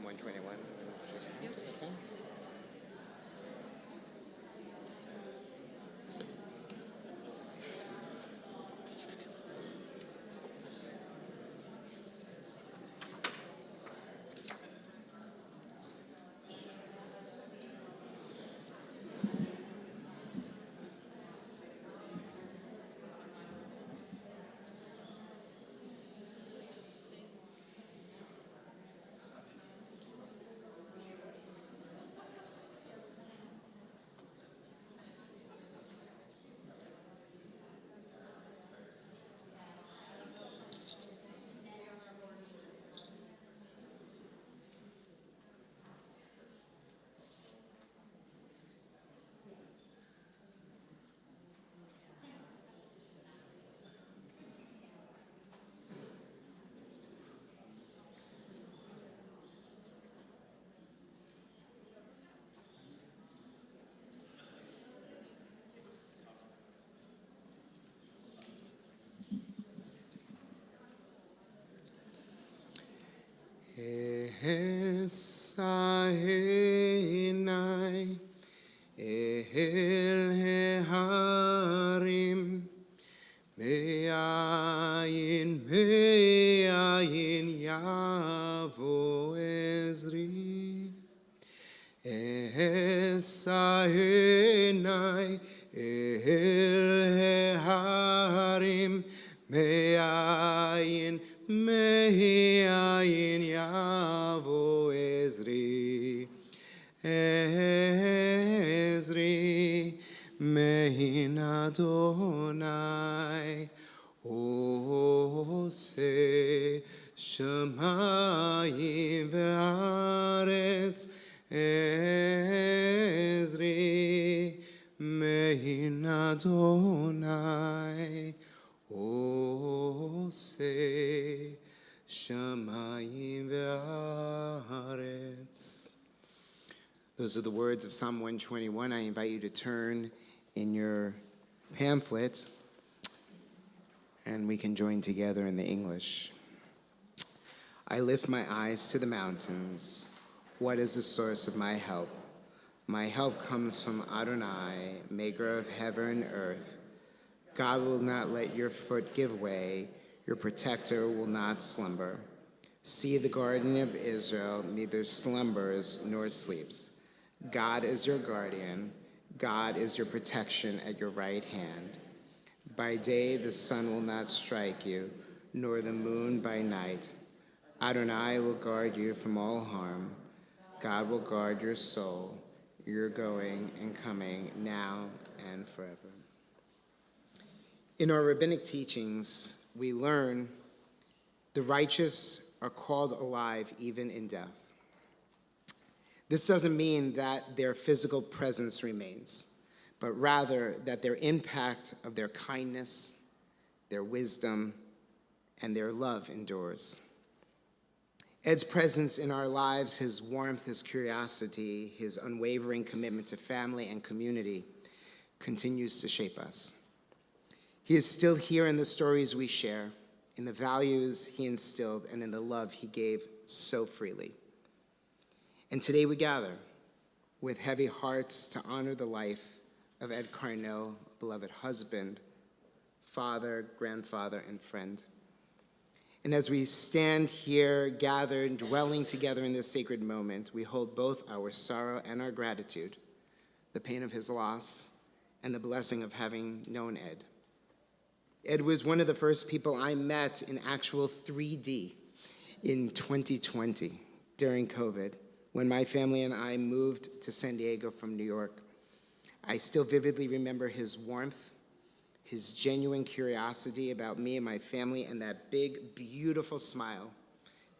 Psalm 121. Okay. Esahenai ehel heharim me'ayin yavo ezri Esahenai ehel heharim me'ayin yavo ezri mehin Adonai ose shamayim ve'aretz ezri mehin Adonai ose shamayim ve'aretz. Those are the words of Psalm 121. I invite you to turn in your pamphlet, and we can join together in the English. I lift my eyes to the mountains. What is the source of my help? My help comes from Adonai, maker of heaven and earth. God will not let your foot give way. Your protector will not slumber. See, the guardian of Israel neither slumbers nor sleeps. God is your guardian. God is your protection at your right hand. By day the sun will not strike you, nor the moon by night. Adonai will guard you from all harm. God will guard your soul, your going and coming, now and forever. In our rabbinic teachings, we learn the righteous are called alive even in death. This doesn't mean that their physical presence remains, but rather that their impact of their kindness, their wisdom, and their love endures. Ed's presence in our lives, his warmth, his curiosity, his unwavering commitment to family and community continues to shape us. He is still here in the stories we share, in the values he instilled, and in the love he gave so freely. And today we gather with heavy hearts to honor the life of Ed Carno, beloved husband, father, grandfather, and friend. And as we stand here gathered, dwelling together in this sacred moment, we hold both our sorrow and our gratitude, the pain of his loss and the blessing of having known Ed. Ed was one of the first people I met in actual 3D in 2020 during COVID, when my family and I moved to San Diego from New York. I still vividly remember his warmth, his genuine curiosity about me and my family, and that big, beautiful smile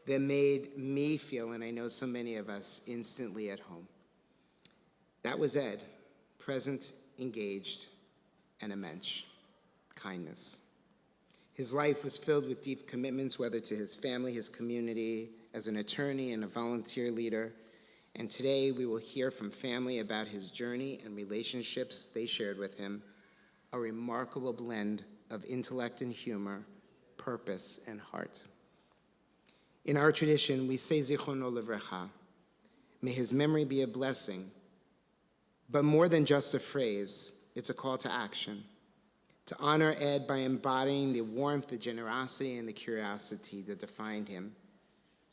that made me feel, and I know so many of us, instantly at home. That was Ed, present, engaged, and immense kindness. His life was filled with deep commitments, whether to his family, his community, as an attorney and a volunteer leader. And today we will hear from family about his journey and relationships they shared with him, a remarkable blend of intellect and humor, purpose and heart. In our tradition, we say Zichrono Livrecha. May his memory be a blessing. But more than just a phrase, it's a call to action. To honor Ed by embodying the warmth, the generosity, and the curiosity that defined him.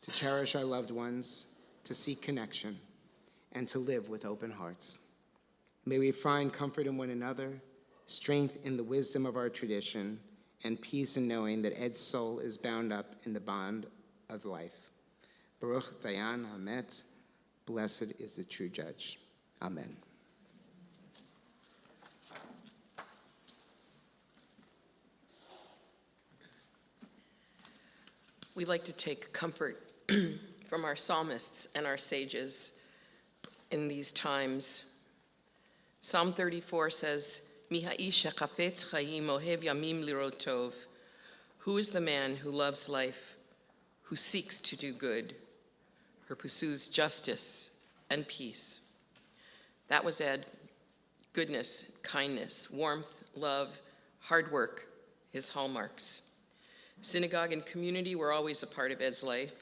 To cherish our loved ones, to seek connection, and to live with open hearts. May we find comfort in one another, strength in the wisdom of our tradition, and peace in knowing that Ed's soul is bound up in the bond of life. Baruch Dayan Hamet, blessed is the true judge. Amen. We like to take comfort from our psalmists and our sages in these times. Psalm 34 says, Mi ha'ish hachafetz chayim ohev yamim lirot tov. Who is the man who loves life, who seeks to do good, who pursues justice and peace? That was Ed. Goodness, kindness, warmth, love, hard work, his hallmarks. Synagogue and community were always a part of Ed's life,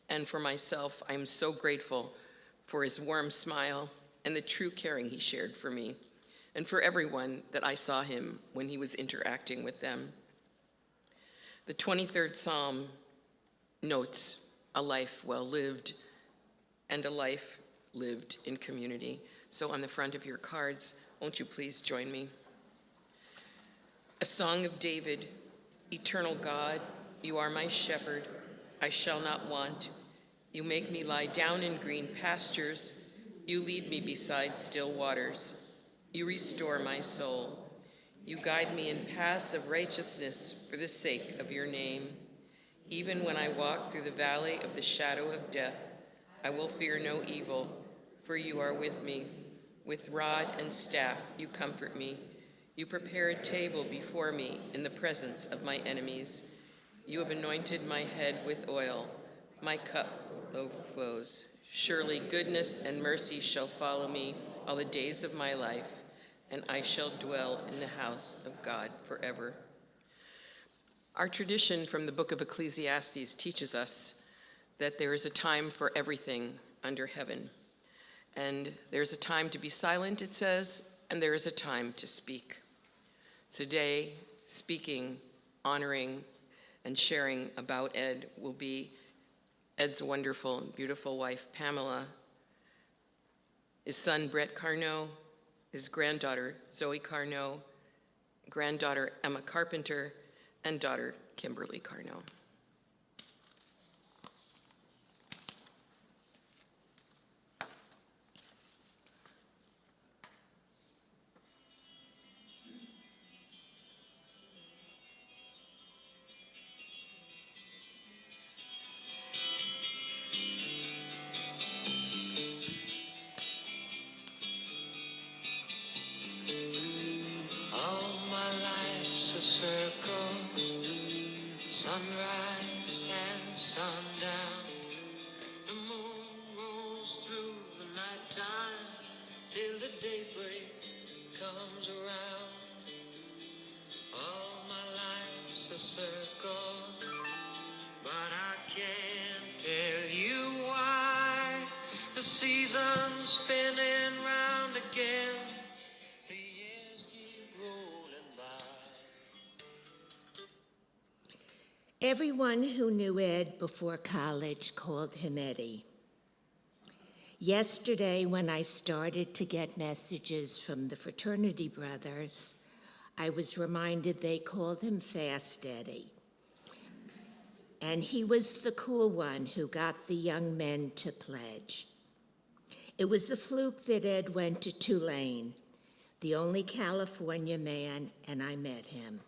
and for myself, I'm so grateful for his warm smile and the true caring he shared for me, and for everyone that I saw him when he was interacting with them. The 23rd Psalm notes a life well lived and a life lived in community. So on the front of your cards, won't you please join me? A song of David. Eternal God, you are my shepherd, I shall not want. You make me lie down in green pastures. You lead me beside still waters. You restore my soul. You guide me in paths of righteousness for the sake of your name. Even when I walk through the valley of the shadow of death, I will fear no evil, for you are with me. With rod and staff, you comfort me. You prepare a table before me in the presence of my enemies. You have anointed my head with oil. My cup overflows. Surely goodness and mercy shall follow me all the days of my life, and I shall dwell in the house of God forever. Our tradition from the book of Ecclesiastes teaches us that there is a time for everything under heaven. And there's a time to be silent, it says, and there is a time to speak. Today, speaking, honoring, and sharing about Ed will be Ed's wonderful and beautiful wife, Pamela, his son, Brett Carno, his granddaughter, Zoe Carno, granddaughter, Emma Carpenter, and daughter, Kimberly Carno. Sunrise and sundown, the moon rolls through the nighttime till the daybreak comes around. All my life's a circle, but I can't tell you why. The season's spinning round again, the years keep rolling by. Everyone who knew Ed before college called him Eddie. Yesterday, when I started to get messages from the fraternity brothers, I was reminded they called him Fast Eddie. And he was the cool one who got the young men to pledge. It was a fluke that Ed went to Tulane, the only California man, and I met him.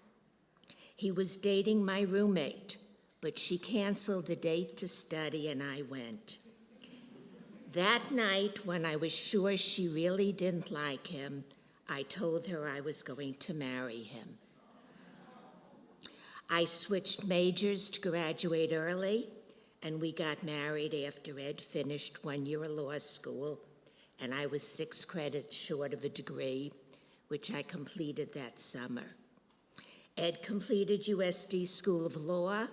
He was dating my roommate, but she canceled a date to study and I went. That night, when I was sure she really didn't like him, I told her I was going to marry him. I switched majors to graduate early, and we got married after Ed finished 1 year of law school, and I was 6 credits short of a degree, which I completed that summer. Ed completed USD School of Law,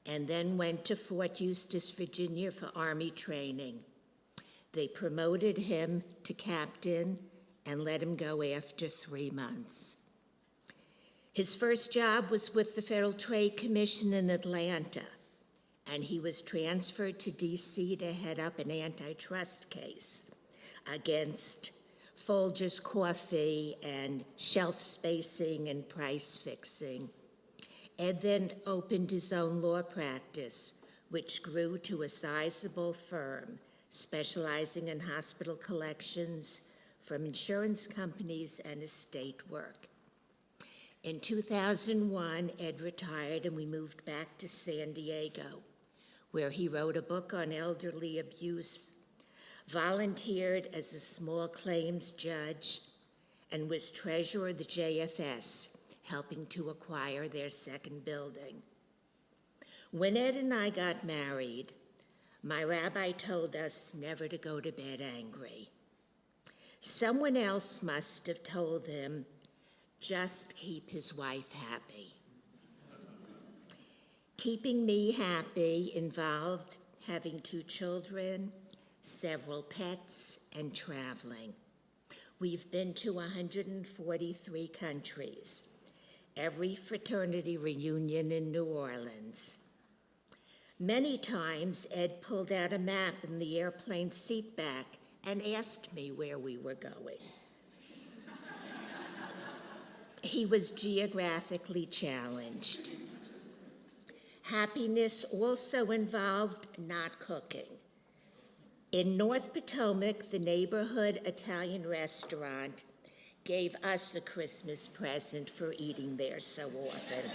and then went to Fort Eustis, Virginia for Army training. They promoted him to captain and let him go after 3 months. His first job was with the Federal Trade Commission in Atlanta, and he was transferred to D.C. to head up an antitrust case against Folgers Coffee and shelf spacing and price fixing. Ed then opened his own law practice, which grew to a sizable firm specializing in hospital collections from insurance companies and estate work. In 2001, Ed retired and we moved back to San Diego, where he wrote a book on elderly abuse, volunteered as a small claims judge, and was treasurer of the JFS, helping to acquire their second building. When Ed and I got married, my rabbi told us never to go to bed angry. Someone else must have told him, just keep his wife happy. Keeping me happy involved having 2 children, several pets, and traveling. We've been to 143 countries, every fraternity reunion in New Orleans. Many times, Ed pulled out a map in the airplane seat back and asked me where we were going. He was geographically challenged. Happiness also involved not cooking. In North Potomac, the neighborhood Italian restaurant gave us a Christmas present for eating there so often.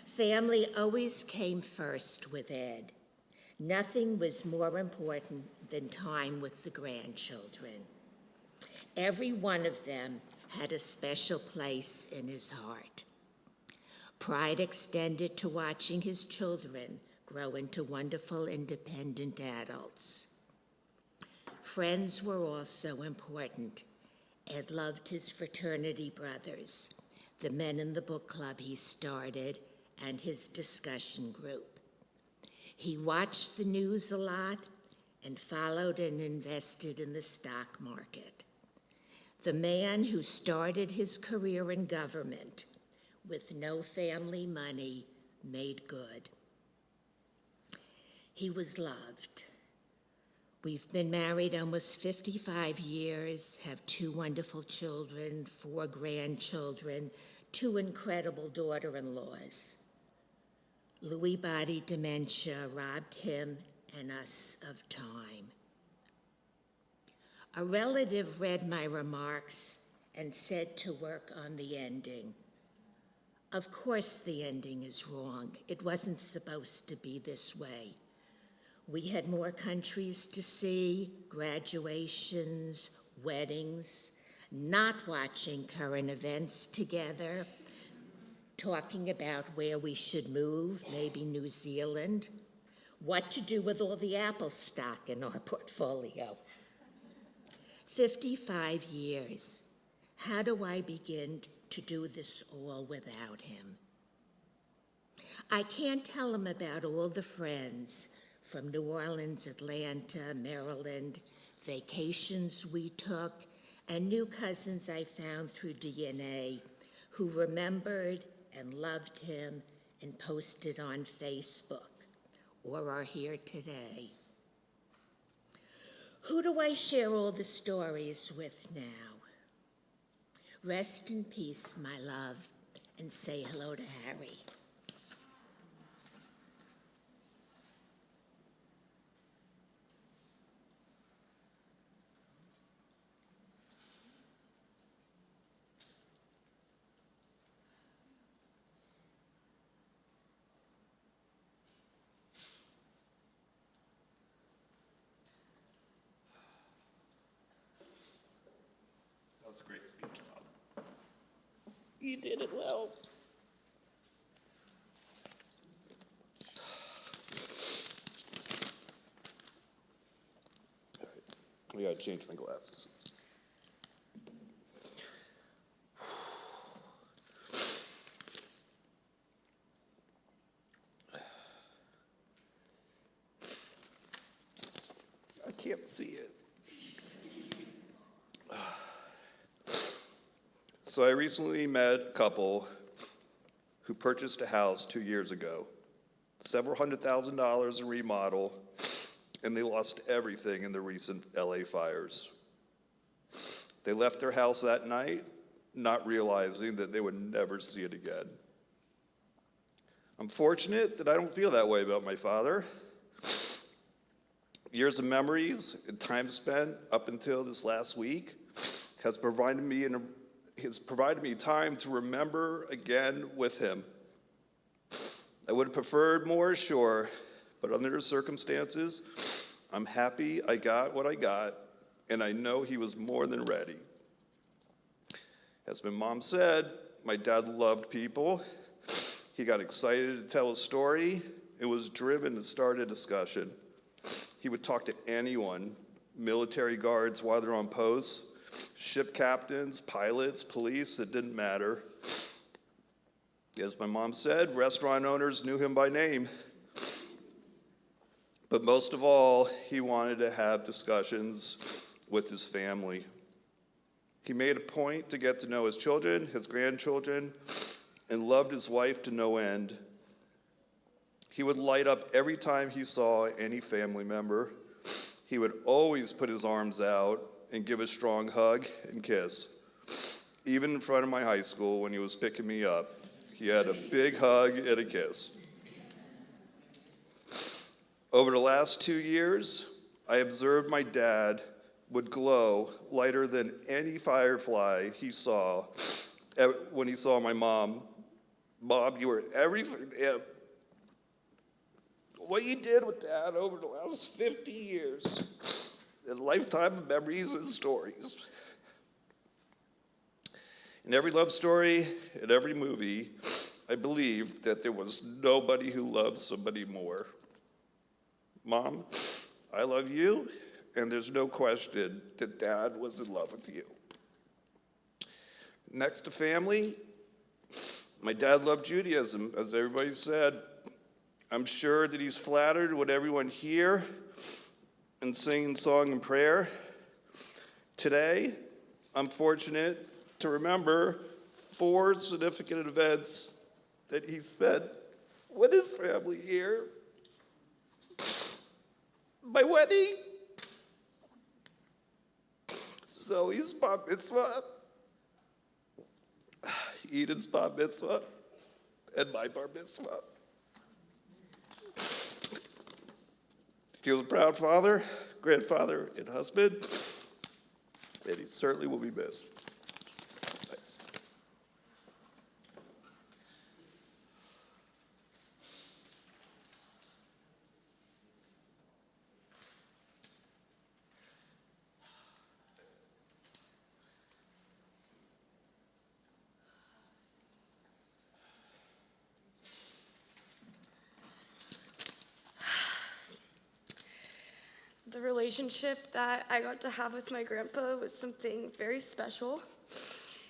Family always came first with Ed. Nothing was more important than time with the grandchildren. Every one of them had a special place in his heart. Pride extended to watching his children grow into wonderful, independent adults. Friends were also important. Ed loved his fraternity brothers, the men in the book club he started, and his discussion group. He watched the news a lot and followed and invested in the stock market. The man who started his career in government with no family money made good. He was loved. We've been married almost 55 years, have 2 wonderful children, 4 grandchildren, 2 incredible daughter-in-laws. Lewy body dementia robbed him and us of time. A relative read my remarks and said to work on the ending. Of course the ending is wrong. It wasn't supposed to be this way. We had more countries to see, graduations, weddings, not watching current events together, talking about where we should move, maybe New Zealand, what to do with all the Apple stock in our portfolio. 55 years. How do I begin to do this all without him? I can't tell him about all the friends from New Orleans, Atlanta, Maryland, vacations we took, and new cousins I found through DNA who remembered and loved him and posted on Facebook or are here today. Who do I share all the stories with now? Rest in peace, my love, and say hello to Harry. That was a great speech, Bob. You did it well. All right, I gotta change my glasses. can't see it. So I recently met a couple who purchased a house 2 years ago, several $100,000 in remodel, and they lost everything in the recent LA fires. They left their house that night, not realizing that they would never see it again. I'm fortunate that I don't feel that way about my father. Years of memories and time spent up until this last week has provided me time to remember again with him. I would have preferred more, sure, but under the circumstances, I'm happy I got what I got, and I know he was more than ready. As my mom said, my dad loved people. He got excited to tell a story and was driven to start a discussion. He would talk to anyone, military guards while they're on post, ship captains, pilots, police, it didn't matter. As my mom said, restaurant owners knew him by name. But most of all, he wanted to have discussions with his family. He made a point to get to know his children, his grandchildren, and loved his wife to no end. He would light up every time he saw any family member. He would always put his arms out and give a strong hug and kiss. Even in front of my high school when he was picking me up, he had a big hug and a kiss. Over the last 2 years, I observed my dad would glow lighter than any firefly he saw when he saw my mom. Bob, you were everything to him. What you did with Dad over the last 50 years, a lifetime of memories and stories. In every love story, in every movie, I believe that there was nobody who loved somebody more. Mom, I love you, and there's no question that Dad was in love with you. Next to family, my dad loved Judaism, as everybody said. I'm sure that he's flattered with everyone here and singing song and prayer. Today, I'm fortunate to remember 4 significant events that he spent with his family here. My wedding, Zoe's bar mitzvah, Eden's bar mitzvah, and my bar mitzvah. He was a proud father, grandfather, and husband, and he certainly will be missed. Thanks. The relationship that I got to have with my grandpa was something very special.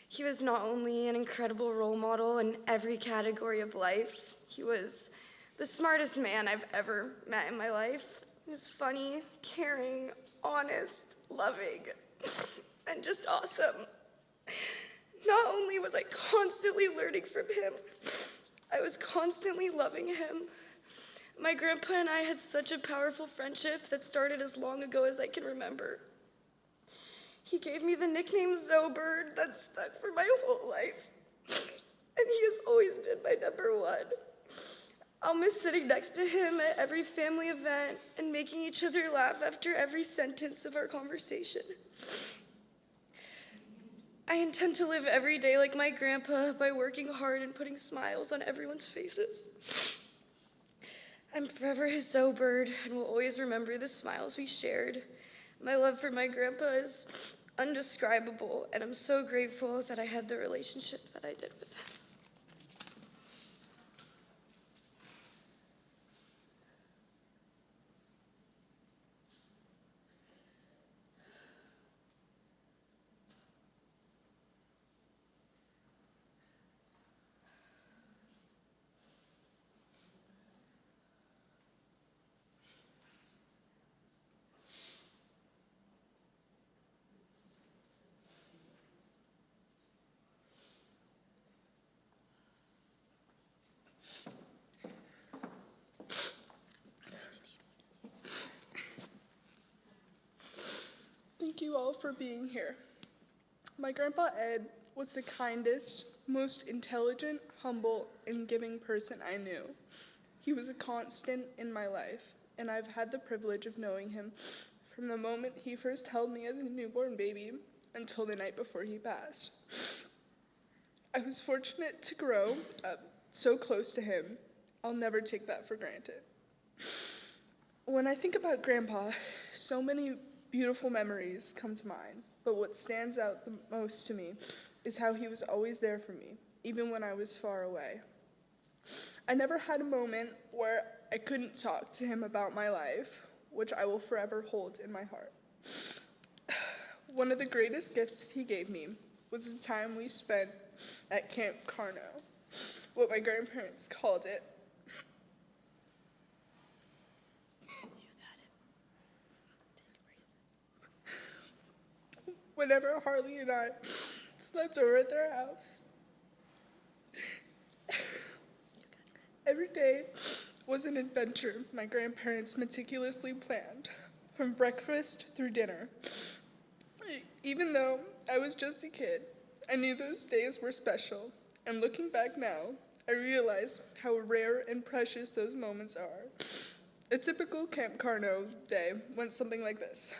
He was not only an incredible role model in every category of life, he was the smartest man I've ever met in my life. He was funny, caring, honest, loving, and just awesome. Not only was I constantly learning from him, I was constantly loving him. My grandpa and I had such a powerful friendship that started as long ago as I can remember. He gave me the nickname Zobird that stuck for my whole life, and he has always been my number one. I'll miss sitting next to him at every family event and making each other laugh after every sentence of our conversation. I intend to live every day like my grandpa by working hard and putting smiles on everyone's faces. I'm forever his Zobird and will always remember the smiles we shared. My love for my grandpa is undescribable, and I'm so grateful that I had the relationship that I did with him. Thank you all for being here. My Grandpa Ed was the kindest, most intelligent, humble, and giving person I knew. He was a constant in my life, and I've had the privilege of knowing him from the moment he first held me as a newborn baby until the night before he passed. I was fortunate to grow up so close to him. I'll never take that for granted. When I think about Grandpa, so many beautiful memories come to mind, but what stands out the most to me is how he was always there for me, even when I was far away. I never had a moment where I couldn't talk to him about my life, which I will forever hold in my heart. One of the greatest gifts he gave me was the time we spent at Camp Carno, what my grandparents called it. Whenever Harley and I slept over at their house, every day was an adventure my grandparents meticulously planned, from breakfast through dinner. Even though I was just a kid, I knew those days were special, and looking back now, I realize how rare and precious those moments are. A typical Camp Carno day went something like this.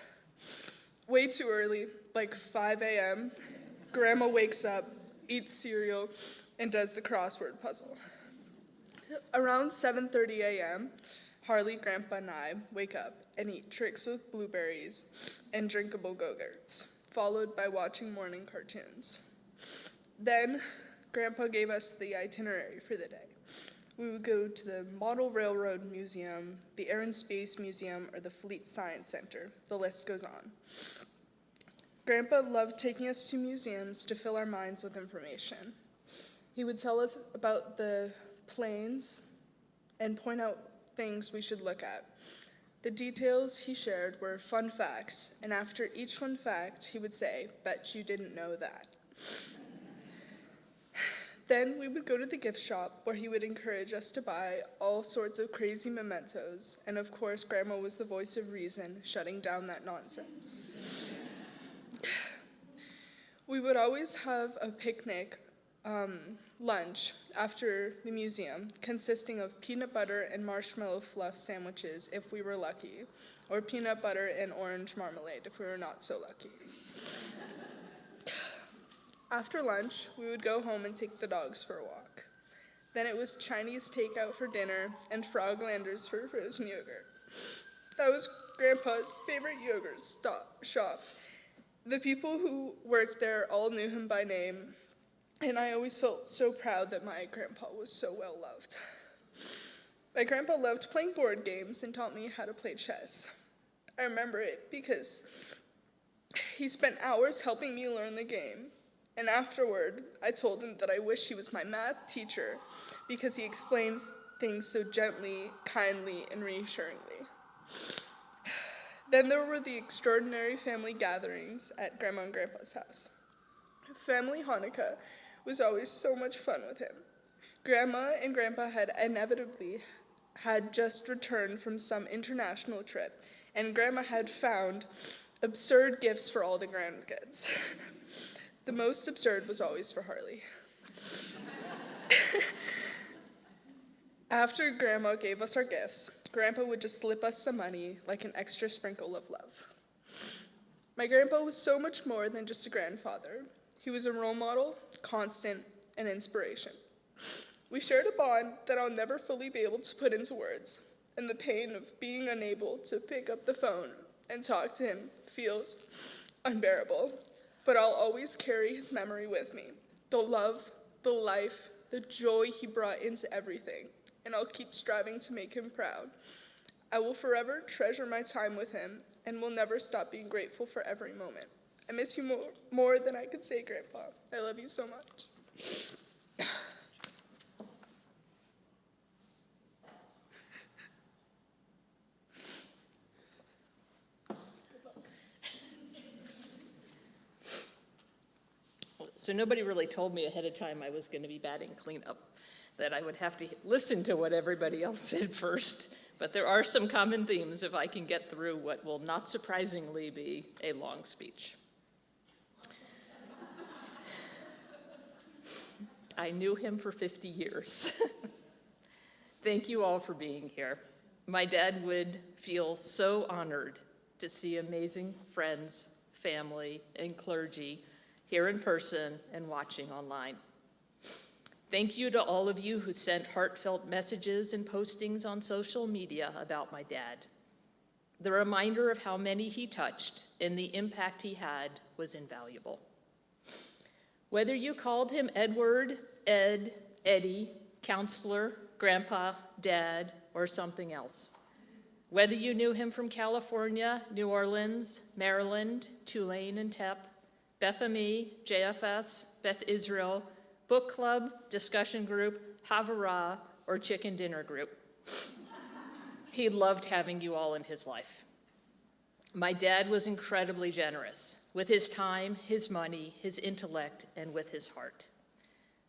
Way too early, like 5 a.m., Grandma wakes up, eats cereal, and does the crossword puzzle. Around 7:30 a.m., Harley, Grandpa, and I wake up and eat tricks with blueberries and drinkable Go-Gurts, followed by watching morning cartoons. Then, Grandpa gave us the itinerary for the day. We would go to the Model Railroad Museum, the Air and Space Museum, or the Fleet Science Center. The list goes on. Grandpa loved taking us to museums to fill our minds with information. He would tell us about the planes and point out things we should look at. The details he shared were fun facts, and after each fun fact, he would say, "Bet you didn't know that." Then we would go to the gift shop where he would encourage us to buy all sorts of crazy mementos, and of course, Grandma was the voice of reason, shutting down that nonsense. We would always have a picnic lunch after the museum, consisting of peanut butter and marshmallow fluff sandwiches if we were lucky, or peanut butter and orange marmalade if we were not so lucky. After lunch, we would go home and take the dogs for a walk. Then it was Chinese takeout for dinner and Froglanders for frozen yogurt. That was Grandpa's favorite yogurt shop. The people who worked there all knew him by name, and I always felt so proud that my grandpa was so well loved. My grandpa loved playing board games and taught me how to play chess. I remember it because he spent hours helping me learn the game, and afterward, I told him that I wish he was my math teacher because he explains things so gently, kindly, and reassuringly. Then there were the extraordinary family gatherings at Grandma and Grandpa's house. Family Hanukkah was always so much fun with him. Grandma and Grandpa had inevitably just returned from some international trip, and Grandma had found absurd gifts for all the grandkids. The most absurd was always for Harley. After Grandma gave us our gifts, Grandpa would just slip us some money like an extra sprinkle of love. My grandpa was so much more than just a grandfather. He was a role model, constant, and inspiration. We shared a bond that I'll never fully be able to put into words, and the pain of being unable to pick up the phone and talk to him feels unbearable. But I'll always carry his memory with me, the love, the life, the joy he brought into everything, and I'll keep striving to make him proud. I will forever treasure my time with him and will never stop being grateful for every moment. I miss you more than I could say, Grandpa. I love you so much. So nobody really told me ahead of time I was going to be batting cleanup, that I would have to listen to what everybody else said first. but there are some common themes if I can get through what will not surprisingly be a long speech. I knew him for 50 years. Thank you all for being here. My dad would feel so honored to see amazing friends, family, and clergy here in person and watching online. Thank you to all of you who sent heartfelt messages and postings on social media about my dad. The reminder of how many he touched and the impact he had was invaluable. Whether you called him Edward, Ed, Eddie, counselor, grandpa, dad, or something else. Whether you knew him from California, New Orleans, Maryland, Tulane and Tep, Beth Ami, JFS, Beth Israel, book club, discussion group, Havara, or chicken dinner group. He loved having you all in his life. My dad was incredibly generous with his time, his money, his intellect, and with his heart.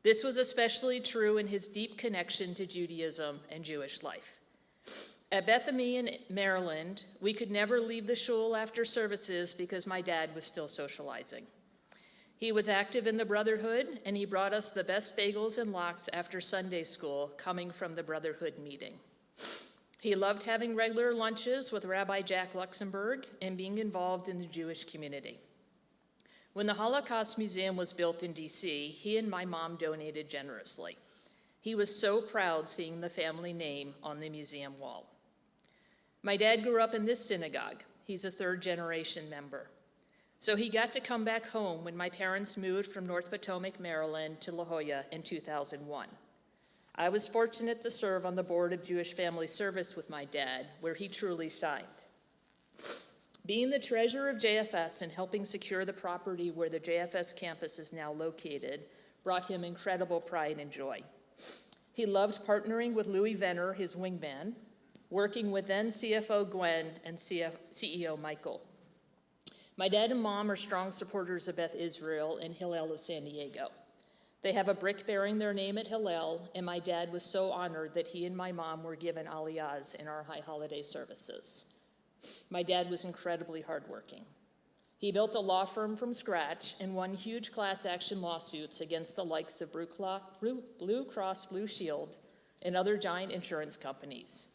This was especially true in his deep connection to Judaism and Jewish life. At Beth Ami in Maryland, we could never leave the shul after services because my dad was still socializing. He was active in the Brotherhood, and he brought us the best bagels and lox after Sunday school coming from the Brotherhood meeting. He loved having regular lunches with Rabbi Jack Luxembourg and being involved in the Jewish community. When the Holocaust Museum was built in DC, he and my mom donated generously. He was so proud seeing the family name on the museum wall. My dad grew up in this synagogue. He's a third-generation member. So he got to come back home when my parents moved from North Potomac, Maryland to La Jolla in 2001. I was fortunate to serve on the board of Jewish Family Service with my dad, where he truly shined. Being the treasurer of JFS and helping secure the property where the JFS campus is now located brought him incredible pride and joy. He loved partnering with Louis Venner, his wingman, working with then CFO Gwen and CEO Michael. My dad and mom are strong supporters of Beth Israel and Hillel of San Diego. They have a brick bearing their name at Hillel, and my dad was so honored that he and my mom were given aliyahs in our high holiday services. My dad was incredibly hardworking. He built a law firm from scratch and won huge class action lawsuits against the likes of Blue Cross Blue Shield and other giant insurance companies.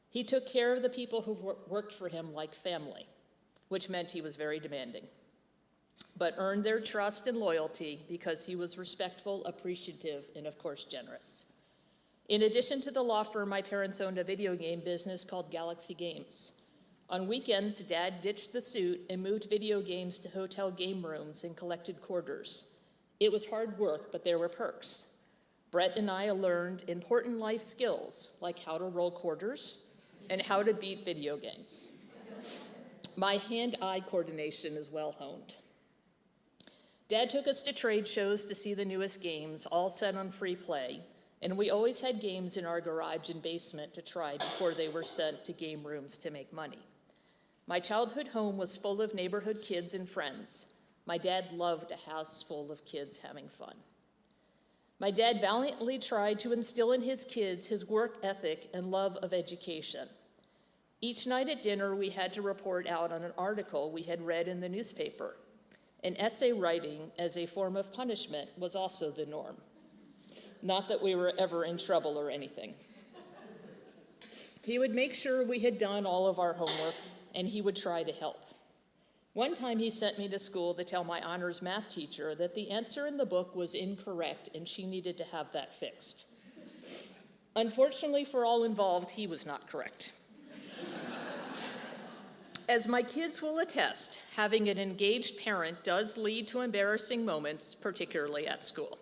He took care of the people who worked for him like family, which meant he was very demanding, but earned their trust and loyalty because he was respectful, appreciative, and of course generous. In addition to the law firm, my parents owned a video game business called Galaxy Games. On weekends, Dad ditched the suit and moved video games to hotel game rooms and collected quarters. It was hard work, but there were perks. Brett and I learned important life skills, like how to roll quarters and how to beat video games. My hand-eye coordination is well honed. Dad took us to trade shows to see the newest games, all set on free play, and we always had games in our garage and basement to try before they were sent to game rooms to make money. My childhood home was full of neighborhood kids and friends. My dad loved a house full of kids having fun. My dad valiantly tried to instill in his kids his work ethic and love of education. Each night at dinner, we had to report out on an article we had read in the newspaper. And essay writing as a form of punishment was also the norm. Not that we were ever in trouble or anything. He would make sure we had done all of our homework, and he would try to help. One time he sent me to school to tell my honors math teacher that the answer in the book was incorrect and she needed to have that fixed. Unfortunately for all involved, he was not correct. As my kids will attest, having an engaged parent does lead to embarrassing moments, particularly at school.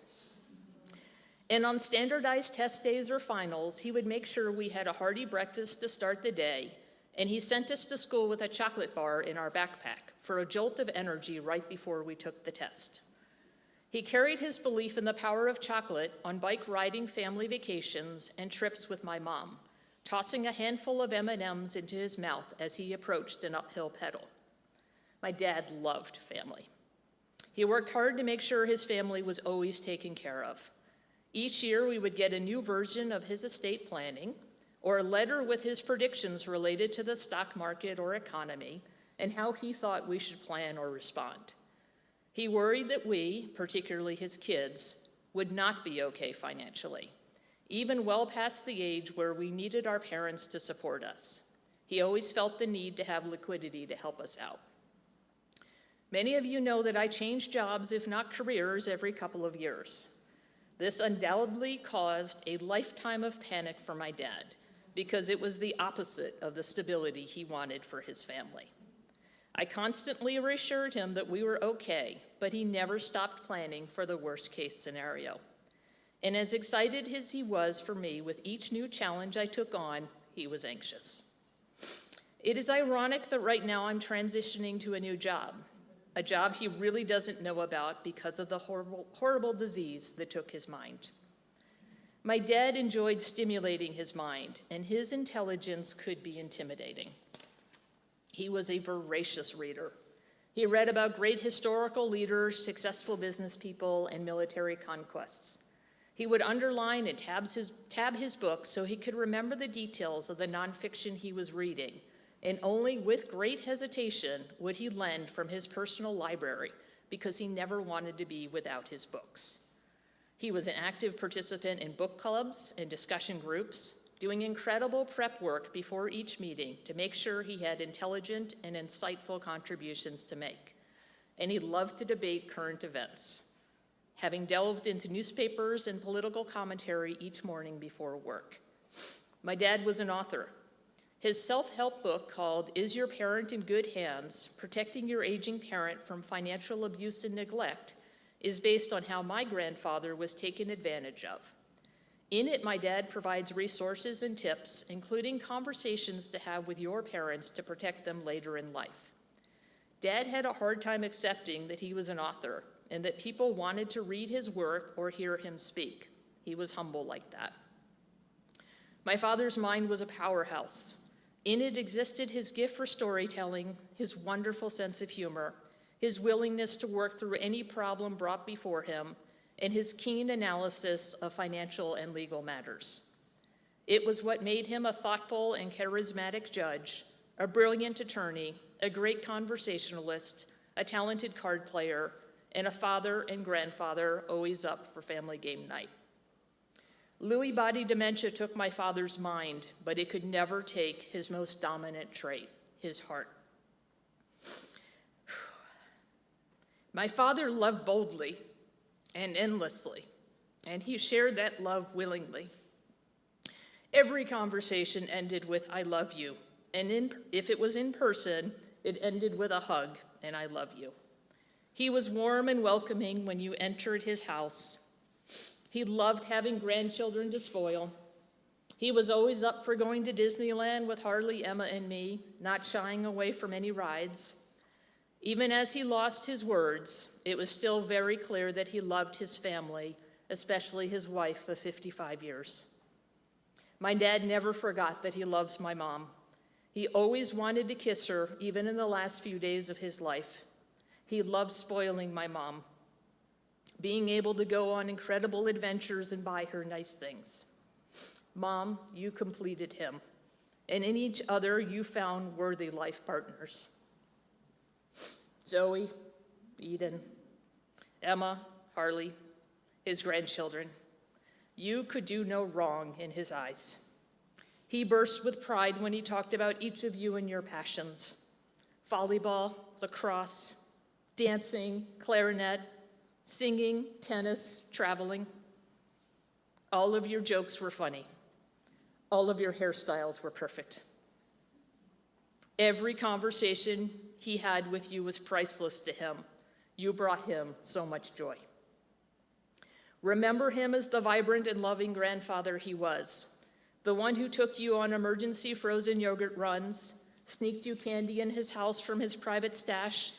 And on standardized test days or finals, he would make sure we had a hearty breakfast to start the day, and he sent us to school with a chocolate bar in our backpack for a jolt of energy right before we took the test. He carried his belief in the power of chocolate on bike riding family vacations and trips with my mom, tossing a handful of M&Ms into his mouth as he approached an uphill pedal. My dad loved family. He worked hard to make sure his family was always taken care of. Each year we would get a new version of his estate planning, or a letter with his predictions related to the stock market or economy and how he thought we should plan or respond. He worried that we, particularly his kids, would not be okay financially, even well past the age where we needed our parents to support us. He always felt the need to have liquidity to help us out. Many of you know that I change jobs, if not careers, every couple of years. This undoubtedly caused a lifetime of panic for my dad, because it was the opposite of the stability he wanted for his family. I constantly reassured him that we were okay, but he never stopped planning for the worst-case scenario. And as excited as he was for me with each new challenge I took on, he was anxious. It is ironic that right now I'm transitioning to a new job, a job he really doesn't know about because of the horrible disease that took his mind. My dad enjoyed stimulating his mind, and his intelligence could be intimidating. He was a voracious reader. He read about great historical leaders, successful business people, and military conquests. He would underline and tab his books so he could remember the details of the nonfiction he was reading, and only with great hesitation would he lend from his personal library because he never wanted to be without his books. He was an active participant in book clubs and discussion groups, doing incredible prep work before each meeting to make sure he had intelligent and insightful contributions to make. And he loved to debate current events, having delved into newspapers and political commentary each morning before work. My dad was an author. His self-help book called Is Your Parent in Good Hands? Protecting Your Aging Parent from Financial Abuse and Neglect is based on how my grandfather was taken advantage of. In it, my dad provides resources and tips, including conversations to have with your parents to protect them later in life. Dad had a hard time accepting that he was an author and that people wanted to read his work or hear him speak. He was humble like that. My father's mind was a powerhouse. In it existed his gift for storytelling, his wonderful sense of humor, his willingness to work through any problem brought before him, and his keen analysis of financial and legal matters. It was what made him a thoughtful and charismatic judge, a brilliant attorney, a great conversationalist, a talented card player, and a father and grandfather always up for family game night. Lewy body dementia took my father's mind, but it could never take his most dominant trait, his heart. My father loved boldly and endlessly, and he shared that love willingly. Every conversation ended with, I love you, and if it was in person, it ended with a hug, and I love you. He was warm and welcoming when you entered his house. He loved having grandchildren to spoil. He was always up for going to Disneyland with Harley, Emma, and me, not shying away from any rides. Even as he lost his words, it was still very clear that he loved his family, especially his wife of 55 years. My dad never forgot that he loves my mom. He always wanted to kiss her, even in the last few days of his life. He loved spoiling my mom, being able to go on incredible adventures and buy her nice things. Mom, you completed him, and in each other you found worthy life partners. Zoe, Eden, Emma, Harley, his grandchildren. You could do no wrong in his eyes. He burst with pride when he talked about each of you and your passions. Volleyball, lacrosse, dancing, clarinet, singing, tennis, traveling. All of your jokes were funny. All of your hairstyles were perfect. Every conversation he had with you was priceless to him. You brought him so much joy. Remember him as the vibrant and loving grandfather he was, the one who took you on emergency frozen yogurt runs, sneaked you candy in his house from his private stash,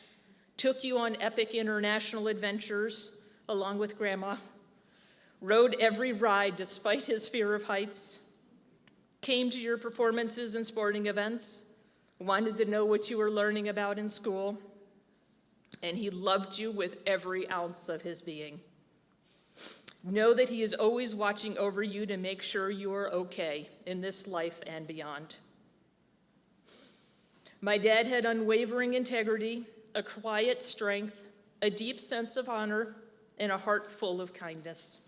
took you on epic international adventures along with Grandma, rode every ride despite his fear of heights, came to your performances and sporting events, wanted to know what you were learning about in school, and he loved you with every ounce of his being. Know that he is always watching over you to make sure you are okay in this life and beyond. My dad had unwavering integrity, a quiet strength, a deep sense of honor, and a heart full of kindness.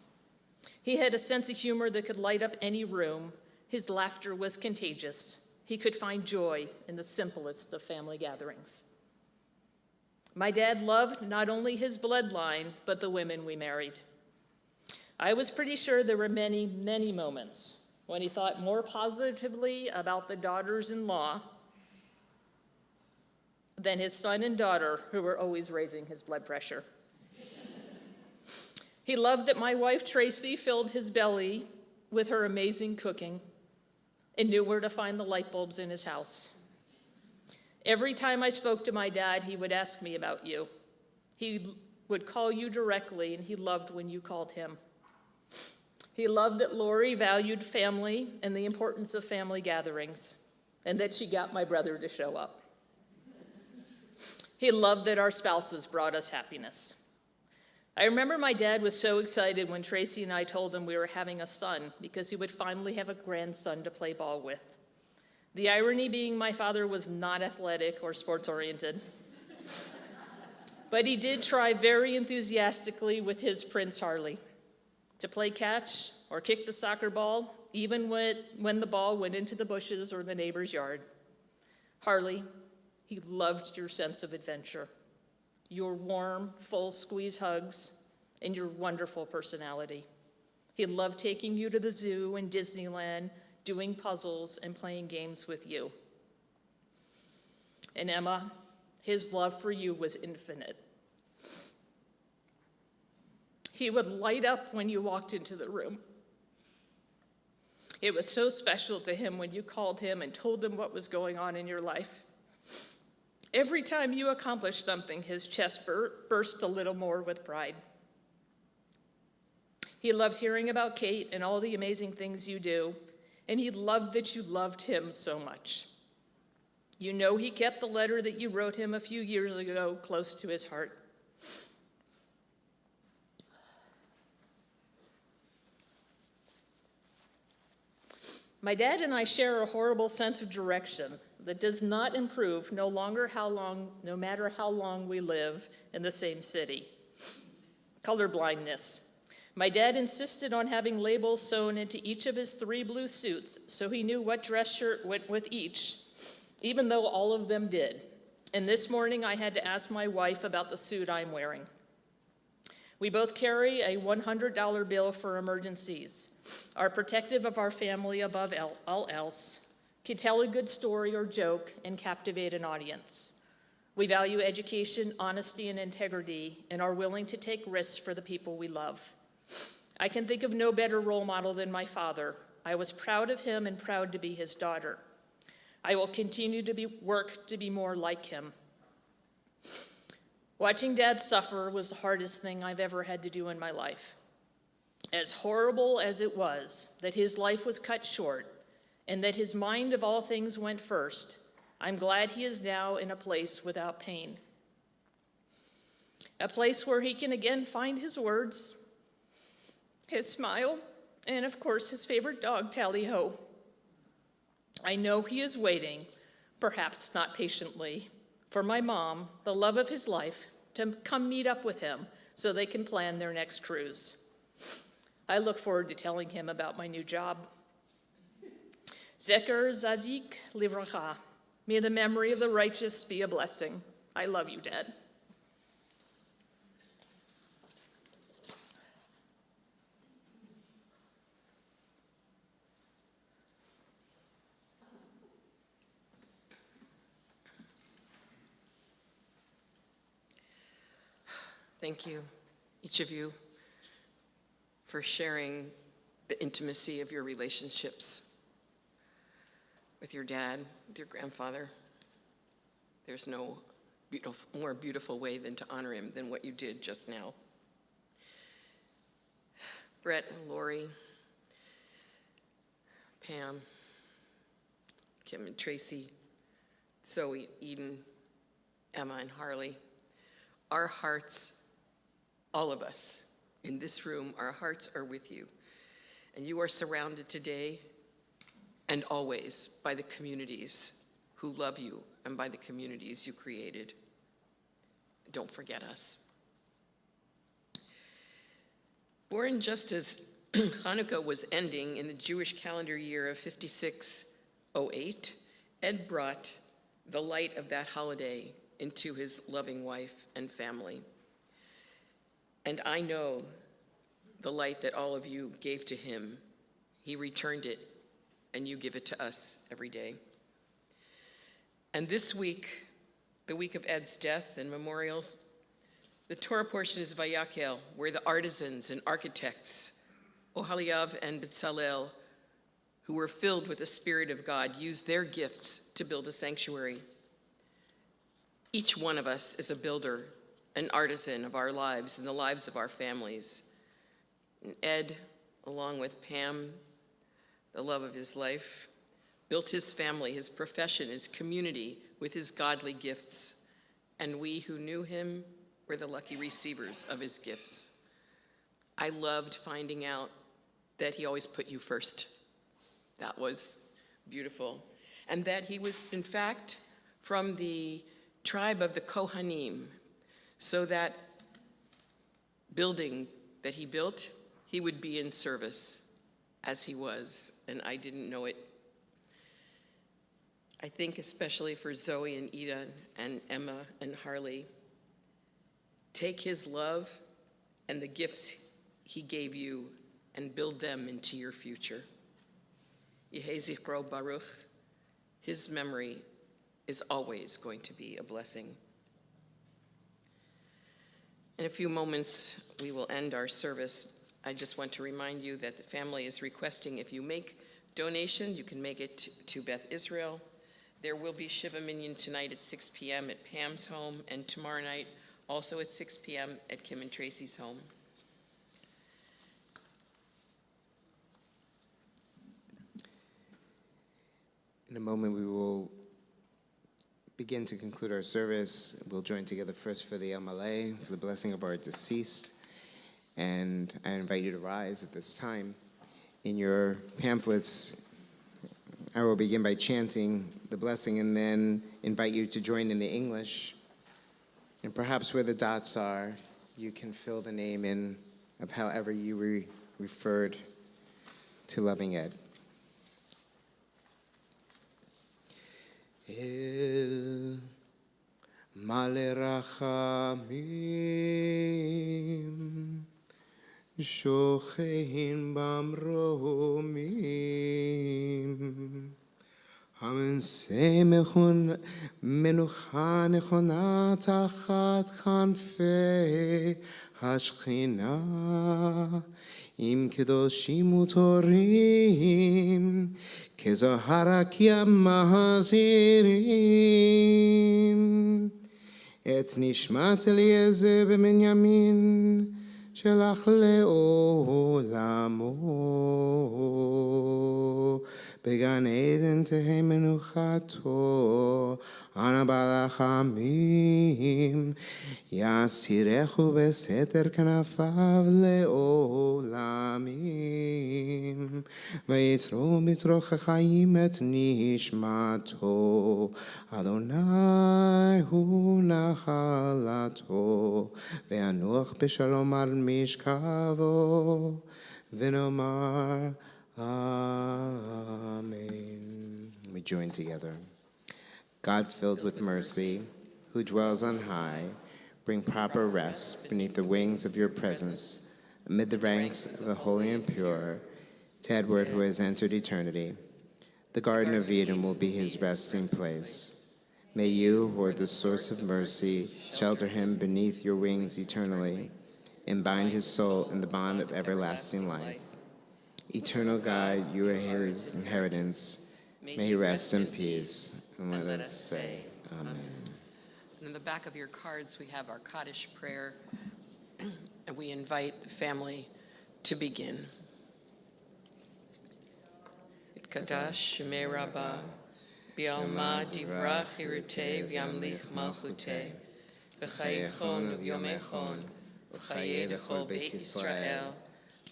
He had a sense of humor that could light up any room. His laughter was contagious. He could find joy in the simplest of family gatherings. My dad loved not only his bloodline, but the women we married. I was pretty sure there were many, many moments when he thought more positively about the daughters-in-law than his son and daughter, who were always raising his blood pressure. He loved that my wife, Tracy, filled his belly with her amazing cooking and knew where to find the light bulbs in his house. Every time I spoke to my dad, he would ask me about you. He would call you directly, and he loved when you called him. He loved that Lori valued family and the importance of family gatherings, and that she got my brother to show up. He loved that our spouses brought us happiness. I remember my dad was so excited when Tracy and I told him we were having a son because he would finally have a grandson to play ball with. The irony being my father was not athletic or sports-oriented. But he did try very enthusiastically with his Prince Harley to play catch or kick the soccer ball, even when the ball went into the bushes or the neighbor's yard. Harley, he loved your sense of adventure, your warm, full squeeze hugs, and your wonderful personality. He loved taking you to the zoo and Disneyland, doing puzzles and playing games with you. And Emma, his love for you was infinite. He would light up when you walked into the room. It was so special to him when you called him and told him what was going on in your life. Every time you accomplished something, his chest burst a little more with pride. He loved hearing about Kate and all the amazing things you do, and he loved that you loved him so much. You know he kept the letter that you wrote him a few years ago close to his heart. My dad and I share a horrible sense of direction that does not improve no matter how long we live in the same city. Colorblindness. My dad insisted on having labels sewn into each of his 3 blue suits so he knew what dress shirt went with each, even though all of them did. And this morning I had to ask my wife about the suit I'm wearing. We both carry a $100 bill for emergencies, are protective of our family above all else, can tell a good story or joke and captivate an audience. We value education, honesty, and integrity, and are willing to take risks for the people we love. I can think of no better role model than my father. I was proud of him and proud to be his daughter. I will continue to work to be more like him. Watching Dad suffer was the hardest thing I've ever had to do in my life. As horrible as it was that his life was cut short and that his mind of all things went first, I'm glad he is now in a place without pain. A place where he can again find his words, his smile, and of course his favorite dog, Tally-Ho. I know he is waiting, perhaps not patiently, for my mom, the love of his life, to come meet up with him so they can plan their next cruise. I look forward to telling him about my new job. Zeker Zazik Livracha. May the memory of the righteous be a blessing. I love you, Dad. Thank you, each of you, for sharing the intimacy of your relationships with your dad, with your grandfather. There's no more beautiful way than to honor him than what you did just now. Brett and Lori, Pam, Kim and Tracy, Zoe, Eden, Emma and Harley, our hearts, all of us, In this room, our hearts are with you, and you are surrounded today and always by the communities who love you and by the communities you created. Don't forget us. Born just as Hanukkah was ending in the Jewish calendar year of 5608, Ed brought the light of that holiday into his loving wife and family. And I know the light that all of you gave to him. He returned it, and you give it to us every day. And this week, the week of Ed's death and memorials, the Torah portion is Vayakel, where the artisans and architects, Oholiav and Bezalel, who were filled with the Spirit of God, used their gifts to build a sanctuary. Each one of us is a builder, an artisan of our lives and the lives of our families. And Ed, along with Pam, the love of his life, built his family, his profession, his community with his godly gifts. And we who knew him were the lucky receivers of his gifts. I loved finding out that he always put you first. That was beautiful. And that he was, in fact, from the tribe of the Kohanim, so that building that he built, he would be in service as he was, and I didn't know it. I think especially for Zoe and Ida and Emma and Harley, take his love and the gifts he gave you and build them into your future. Yehei Zichro Baruch, his memory is always going to be a blessing. In a few moments, we will end our service. I just want to remind you that the family is requesting if you make donations, you can make it to Beth Israel. There will be Shiva Minyan tonight at 6 p.m. at Pam's home, and tomorrow night also at 6 p.m. at Kim and Tracy's home. In a moment, we will begin to conclude our service. We'll join together first for the El Malay, for the blessing of our deceased. And I invite you to rise at this time. In your pamphlets, I will begin by chanting the blessing and then invite you to join in the English. And perhaps where the dots are, you can fill the name in of however you referred to loving Ed. El Male Rachamim Shochein Bamromim Hamense Menucha Nechona Tachat Chanfei Hashchina Im Kedoshim Utorim Kezohara Mahazirim Et Nishmat Eliezer Benyamin Shelach Le'olamo Began Eden Tehei Menuchato Ana Balachamim Yasirechu Beseter Kanafav Le'olamim Vayitro Mitroch Chaim Et Nishmato Adonai Hu Nachalato Ve'anuach B'Shalom Al Mishkavo V'nomar Amen. We join together. God filled with mercy, who dwells on high, bring proper rest beneath the wings of your presence, amid the ranks of the holy and pure, to Edward who has entered eternity. The Garden of Eden will be his resting place. May you, who are the source of mercy, shelter him beneath your wings eternally, and bind his soul in the bond of everlasting life. Eternal God, you are his inheritance. May he rest in peace. And let us say, Amen. And in the back of your cards, we have our Kaddish prayer, and we invite the family to begin. It Kadash Shemei Rabbah, Bialma Divrach Hirutei V'Yamlich Malchutei, B'Chayichon V'Yomechon, וחיי לכל בית ישראל,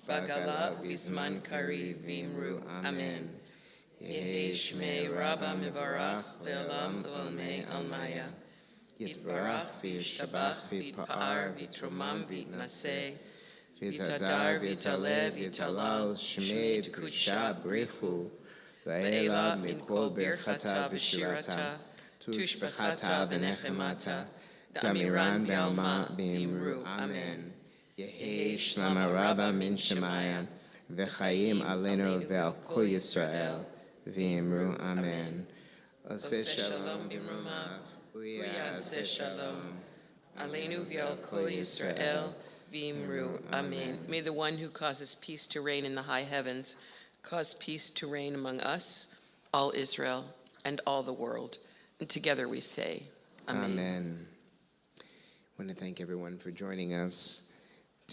בגלה ובזמן קריב ואמרו אמן. יהי שמי רבא מברך לעולם ועולמי עלמיה. יתברך וישתבח ויתפאר ויתרומם ויתנשא, ויתהדר ויתעלה ויתהלל שמי דקודשה בריחו, ואלה מכל ברכתה ושירתה, תושבחתה ונחמתה, דמירן בעלמה באמרו אמן. יהי שלמה רבה מן שמיים, וחיים עלינו ועל כל ישראל, ואמרו אמן. עושה שלום במרומיו, ויעשה שלום עלינו ועל כל ישראל, ואמרו amen. May the one who causes peace to reign in the high heavens cause peace to reign among us, all Israel, and all the world. And together we say, amen. Amen. I want to thank everyone for joining us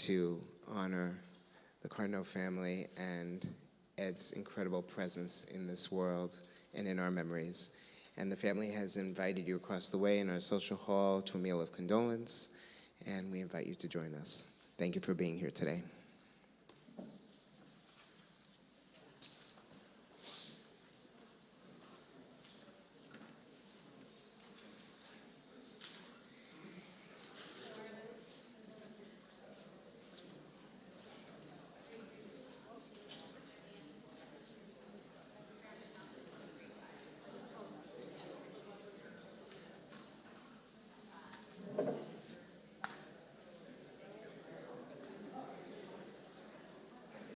to honor the Carno family and Ed's incredible presence in this world and in our memories. And the family has invited you across the way in our social hall to a meal of condolence, and we invite you to join us. Thank you for being here today.